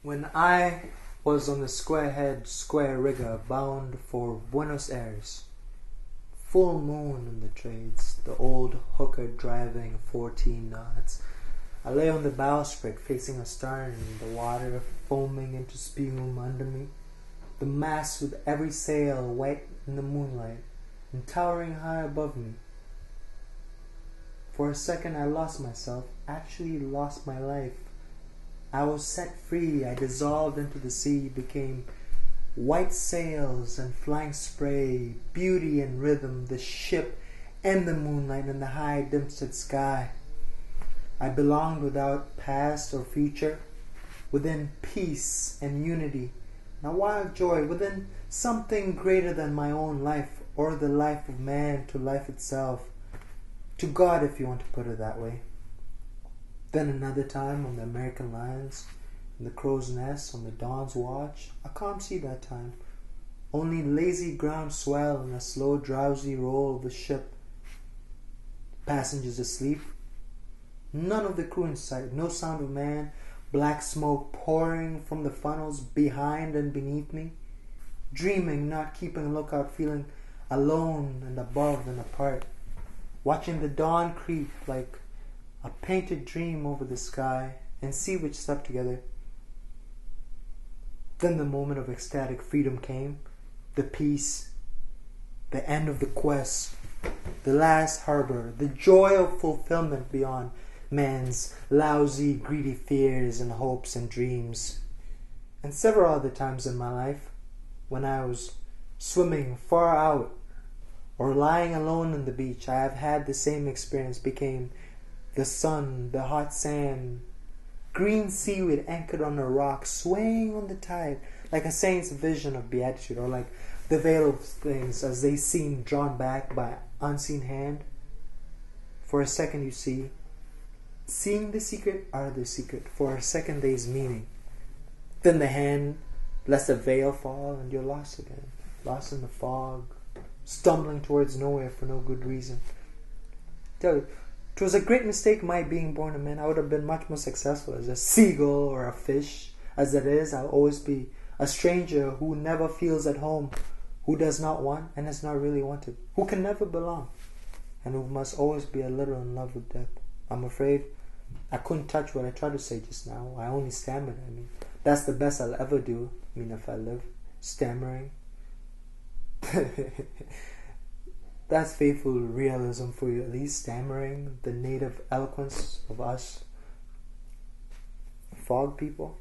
When I was on the square-head, square rigger bound for Buenos Aires, full moon in the trades, the old hooker driving 14 knots, I lay on the bowsprit facing astern, the water foaming into spume under me, the mast with every sail white in the moonlight and towering high above me. For a second I lost myself, actually lost my life. I was set free, I dissolved into the sea, became white sails and flying spray, beauty and rhythm, the ship and the moonlight and the high dim-set sky. I belonged without past or future, within peace and unity, and a wild joy, within something greater than my own life or the life of man, to life itself, to God, if you want to put it that way. Then another time on the American lines, in the crow's nest, on the dawn's watch, a calm sea that time, only lazy ground swell and a slow drowsy roll of the ship. Passengers asleep, none of the crew in sight, no sound of man, black smoke pouring from the funnels behind and beneath me, dreaming, not keeping a lookout, feeling alone and above and apart, watching the dawn creep like a painted dream over the sky and see which slept together. Then the moment of ecstatic freedom came, the peace, the end of the quest, the last harbor, the joy of fulfillment beyond man's lousy, greedy fears and hopes and dreams. And several other times in my life, when I was swimming far out or lying alone on the beach, I have had the same experience, became the sun, the hot sand, green seaweed anchored on a rock, swaying on the tide, like a saint's vision of beatitude, or like the veil of things as they seem drawn back by unseen hand. For a second you see, seeing the secret are the secret, for a second there is meaning. Then the hand lets the veil fall and you're lost again, lost in the fog, stumbling towards nowhere for no good reason. Tell you, it was a great mistake my being born a man. I would have been much more successful as a seagull or a fish. As it is, I'll always be a stranger who never feels at home, who does not want and is not really wanted, who can never belong, and who must always be a little in love with death. I'm afraid I couldn't touch what I tried to say just now. I only stammered. I mean, that's the best I'll ever do. I mean, if I live, stammering. That's faithful realism for you, at least, stammering, the native eloquence of us fog people.